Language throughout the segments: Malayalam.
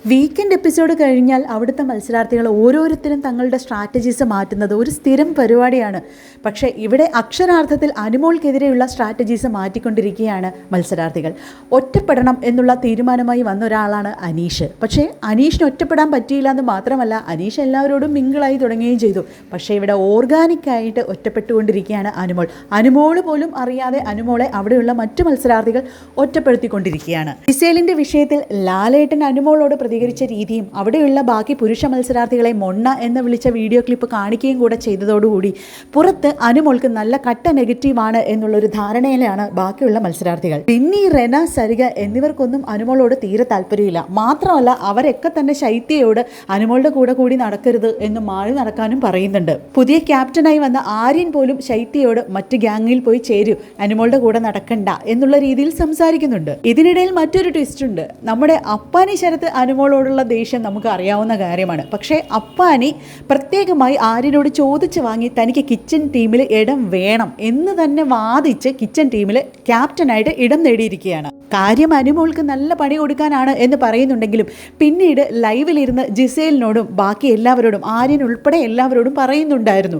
വീക്കെൻഡ് എപ്പിസോഡ് കഴിഞ്ഞാൽ അവിടുത്തെ മത്സരാർത്ഥികൾ ഓരോരുത്തരും തങ്ങളുടെ സ്ട്രാറ്റജീസ് മാറ്റുന്നത് ഒരു സ്ഥിരം പരിപാടിയാണ്. പക്ഷേ ഇവിടെ അക്ഷരാർത്ഥത്തിൽ അനുമോൾക്കെതിരെയുള്ള സ്ട്രാറ്റജീസ് മാറ്റിക്കൊണ്ടിരിക്കുകയാണ് മത്സരാർത്ഥികൾ. ഒറ്റപ്പെടണം എന്നുള്ള തീരുമാനമായി വന്ന ഒരാളാണ് അനീഷ്. പക്ഷേ അനീഷിന് ഒറ്റപ്പെടാൻ പറ്റിയില്ല എന്ന് മാത്രമല്ല, അനീഷ് എല്ലാവരോടും മിങ്കിളായി തുടങ്ങുകയും ചെയ്തു. പക്ഷേ ഇവിടെ ഓർഗാനിക്കായിട്ട് ഒറ്റപ്പെട്ടുകൊണ്ടിരിക്കുകയാണ് അനുമോൾ. അനുമോള് പോലും അറിയാതെ അനുമോളെ അവിടെയുള്ള മറ്റു മത്സരാർത്ഥികൾ ഒറ്റപ്പെടുത്തിക്കൊണ്ടിരിക്കുകയാണ്. ജിസേലിൻ്റെ വിഷയത്തിൽ ലാലേട്ടൻ അനുമോളോട് പ്രതികരിച്ച രീതിയും അവിടെയുള്ള ബാക്കി പുരുഷ മത്സരാർത്ഥികളെ മൊണ്ണ എന്ന് വിളിച്ച വീഡിയോ ക്ലിപ്പ് കാണിക്കുകയും കൂടെ ചെയ്തതോടുകൂടി പുറത്ത് അനുമോൾക്ക് നല്ല കട്ട നെഗറ്റീവാണ് എന്നുള്ളൊരു ധാരണയിലാണ് ബാക്കിയുള്ള മത്സരാർത്ഥികൾ. പിന്നെ റെന, സരിക എന്നിവർക്കൊന്നും അനുമോളോട് തീരെ താല്പര്യമില്ല. മാത്രമല്ല അവരൊക്കെ തന്നെ ശൈത്യയോട് അനുമോളുടെ കൂടെ കൂടി നടക്കരുത് എന്ന് മാറി നടക്കാനും പറയുന്നുണ്ട്. പുതിയ ക്യാപ്റ്റനായി വന്ന ആര്യൻ പോലും ശൈത്യയോട് മറ്റ് ഗ്യാങ്ങിൽ പോയി ചേരൂ, അനുമോളുടെ കൂടെ നടക്കണ്ട എന്നുള്ള രീതിയിൽ സംസാരിക്കുന്നുണ്ട്. ഇതിനിടയിൽ മറ്റൊരു ട്വിസ്റ്റ് ഉണ്ട്. നമ്മുടെ അപ്പാനി ശരത്ത് അനുമോളോടുള്ള ദേഷ്യം നമുക്ക് അറിയാവുന്ന കാര്യമാണ്. പക്ഷേ അപ്പാനി പ്രത്യേകമായി ആര്യനോട് ചോദിച്ച് വാങ്ങി തനിക്ക് കിച്ചൺ ടീമിൽ ഇടം വേണം എന്ന് തന്നെ വാദിച്ച് കിച്ചൺ ടീമിൽ ക്യാപ്റ്റനായിട്ട് ഇടം നേടിയിരിക്കുകയാണ്. കാര്യം അനുമോൾക്ക് നല്ല പണി കൊടുക്കാനാണ് എന്ന് പറയുന്നുണ്ടെങ്കിലും പിന്നീട് ലൈവിലിരുന്ന് ജിസേലിനോടും ബാക്കി എല്ലാവരോടും, ആര്യൻ ഉൾപ്പെടെ എല്ലാവരോടും പറയുന്നുണ്ടായിരുന്നു,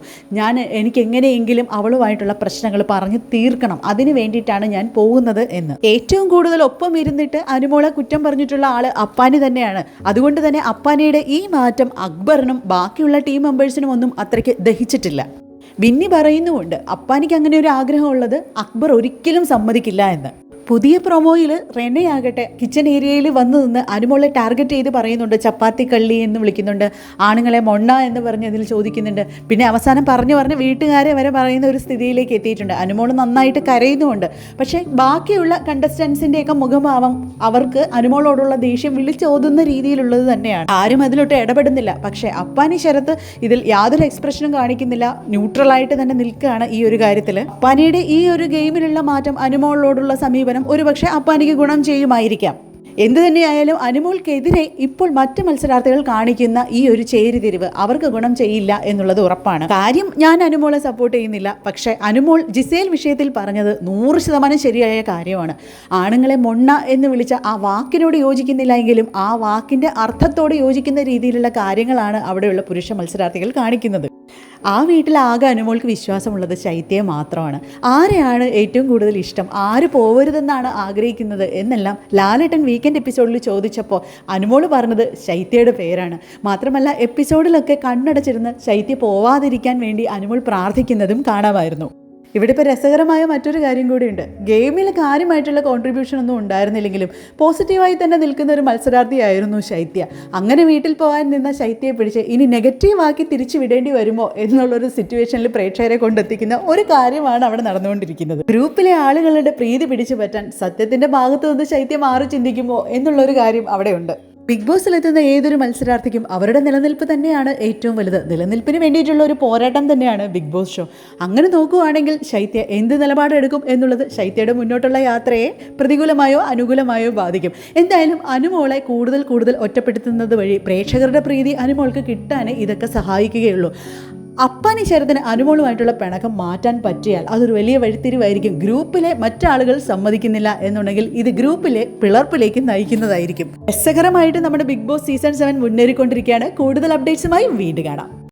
എനിക്ക് എങ്ങനെയെങ്കിലും അവളുമായിട്ടുള്ള പ്രശ്നങ്ങൾ പറഞ്ഞു തീർക്കണം, അതിന് വേണ്ടിയിട്ടാണ് ഞാൻ പോകുന്നത് എന്ന്. ഏറ്റവും കൂടുതൽ ഒപ്പം ഇരുന്നിട്ട് അനുമോളെ കുറ്റം പറഞ്ഞിട്ടുള്ള ആള് അപ്പാനി തന്നെയാണ്. അതുകൊണ്ട് തന്നെ അപ്പാനിയുടെ ഈ മാറ്റം അക്ബറിനും ബാക്കിയുള്ള ടീം മെമ്പേഴ്സിനും ഒന്നും അത്രയ്ക്ക് ദഹിച്ചിട്ടില്ല. ബിന്നി പറയുന്നുമുണ്ട് അപ്പാനിക്ക് അങ്ങനെ ഒരു ആഗ്രഹമുള്ളത് അക്ബർ ഒരിക്കലും സമ്മതിക്കില്ല എന്ന്. പുതിയ പ്രൊമോയിൽ റെനയാകട്ടെ കിച്ചൺ ഏരിയയിൽ വന്നു നിന്ന് അനുമോളെ ടാർഗറ്റ് ചെയ്ത് പറയുന്നുണ്ട്, ചപ്പാത്തി കള്ളി എന്ന് വിളിക്കുന്നുണ്ട്, ആണുങ്ങളെ മൊണ്ണ എന്ന് പറഞ്ഞ് അതിൽ ചോദിക്കുന്നുണ്ട്. പിന്നെ അവസാനം പറഞ്ഞ് വീട്ടുകാരെ വരെ പറയുന്ന ഒരു സ്ഥിതിയിലേക്ക് എത്തിയിട്ടുണ്ട്. അനുമോൾ നന്നായിട്ട് കരയുന്നുമുണ്ട്. പക്ഷേ ബാക്കിയുള്ള കണ്ടസ്റ്റൻസിൻ്റെയൊക്കെ മുഖഭാവം അവർക്ക് അനുമോളോടുള്ള ദേഷ്യം വിളിച്ചോതുന്ന രീതിയിലുള്ളത് തന്നെയാണ്. ആരും അതിലോട്ട് ഇടപെടുന്നില്ല. പക്ഷേ അപ്പാനി ശരത്ത് ഇതിൽ യാതൊരു എക്സ്പ്രഷനും കാണിക്കുന്നില്ല, ന്യൂട്രലായിട്ട് തന്നെ നിൽക്കുകയാണ് ഈ ഒരു കാര്യത്തിൽ. അപ്പാനിയുടെ ഈ ഒരു ഗെയിമിലുള്ള മാറ്റം അനുമോളോടുള്ള സമീപനം ഒരുപക്ഷെ അപ്പാനിക്ക് ഗുണം ചെയ്യുമായിരിക്കാം. എന്തു തന്നെയായാലും അനുമോൾക്കെതിരെ ഇപ്പോൾ മറ്റ് മത്സരാർത്ഥികൾ കാണിക്കുന്ന ഈ ഒരു ചേരിതിരിവ് അവർക്ക് ഗുണം ചെയ്യില്ല എന്നുള്ളത് ഉറപ്പാണ്. കാര്യം ഞാൻ അനുമോളെ സപ്പോർട്ട് ചെയ്യുന്നില്ല. പക്ഷേ അനുമോൾ ജിസേൽ വിഷയത്തിൽ പറഞ്ഞത് 100% ശരിയായ കാര്യമാണ്. ആണുങ്ങളെ മൊണ്ണ എന്ന് വിളിച്ച ആ വാക്കിനോട് യോജിക്കുന്നില്ല എങ്കിലും ആ വാക്കിൻ്റെ അർത്ഥത്തോട് യോജിക്കുന്ന രീതിയിലുള്ള കാര്യങ്ങളാണ് അവിടെയുള്ള പുരുഷ മത്സരാർത്ഥികൾ കാണിക്കുന്നത്. ആ വീട്ടിലാകെ അനുമോൾക്ക് വിശ്വാസമുള്ളത് ശൈത്യയെ മാത്രമാണ്. ആരെയാണ് ഏറ്റവും കൂടുതൽ ഇഷ്ടം, ആര് പോവരുതെന്നാണ് ആഗ്രഹിക്കുന്നത് എന്നെല്ലാം ലാലേട്ടൻ വീക്കെൻഡ് എപ്പിസോഡിൽ ചോദിച്ചപ്പോൾ അനുമോൾ പറഞ്ഞത് ശൈത്യയുടെ പേരാണ്. മാത്രമല്ല എപ്പിസോഡിലൊക്കെ കണ്ണടച്ചിരുന്ന് ശൈത്യ പോവാതിരിക്കാൻ വേണ്ടി അനുമോൾ പ്രാർത്ഥിക്കുന്നതും കാണാമായിരുന്നു. ഇവിടെ ഇപ്പോൾ രസകരമായ മറ്റൊരു കാര്യം കൂടിയുണ്ട്. ഗെയിമിൽ കാര്യമായിട്ടുള്ള കോൺട്രിബ്യൂഷൻ ഒന്നും ഉണ്ടായിരുന്നില്ലെങ്കിലും പോസിറ്റീവായി തന്നെ നിൽക്കുന്ന ഒരു മത്സരാർത്ഥിയായിരുന്നു ശൈത്യ. അങ്ങനെ വീട്ടിൽ പോകാൻ നിന്ന ശൈത്യയെ പിടിച്ച് ഇനി നെഗറ്റീവാക്കി തിരിച്ചു വിടേണ്ടി വരുമോ എന്നുള്ളൊരു സിറ്റുവേഷനിൽ പ്രേക്ഷകരെ കൊണ്ടെത്തിക്കുന്ന ഒരു കാര്യമാണ് അവിടെ നടന്നുകൊണ്ടിരിക്കുന്നത്. ഗ്രൂപ്പിലെ ആളുകളുടെ പ്രീതി പിടിച്ചു പറ്റാൻ സത്യത്തിൻ്റെ ഭാഗത്തു നിന്ന് ശൈത്യ മാറി ചിന്തിക്കുമോ എന്നുള്ളൊരു കാര്യം അവിടെയുണ്ട്. ബിഗ് ബോസിലെത്തുന്ന ഏതൊരു മത്സരാർത്ഥിക്കും അവരുടെ നിലനിൽപ്പ് തന്നെയാണ് ഏറ്റവും വലുത്. നിലനിൽപ്പിന് വേണ്ടിയിട്ടുള്ള ഒരു പോരാട്ടം തന്നെയാണ് ബിഗ് ബോസ് ഷോ. അങ്ങനെ നോക്കുകയാണെങ്കിൽ ശൈത്യ എന്ത് നിലപാടെടുക്കും എന്നുള്ളത് ശൈത്യയുടെ മുന്നോട്ടുള്ള യാത്രയെ പ്രതികൂലമായോ അനുകൂലമായോ ബാധിക്കും. എന്തായാലും അനുമോളെ കൂടുതൽ ഒറ്റപ്പെടുത്തുന്നത് വഴി പ്രേക്ഷകരുടെ പ്രീതി അനുമോൾക്ക് കിട്ടാനേ ഇതൊക്കെ സഹായിക്കുകയുള്ളൂ. അപ്പാനി ശരത്തിന് അനുമോളുമായിട്ടുള്ള പിണക്കം മാറ്റാൻ പറ്റിയാൽ അതൊരു വലിയ വഴിത്തിരിവായിരിക്കും. ഗ്രൂപ്പിലെ മറ്റാളുകൾ സമ്മതിക്കുന്നില്ല എന്നുണ്ടെങ്കിൽ ഇത് ഗ്രൂപ്പിലെ പിളർപ്പിലേക്ക് നയിക്കുന്നതായിരിക്കും. രസകരമായിട്ട് നമ്മുടെ ബിഗ് ബോസ് സീസൺ 7 മുന്നേറിക്കൊണ്ടിരിക്കുകയാണ്. കൂടുതൽ അപ്ഡേറ്റ്സുമായി വീണ്ടും കാണാം.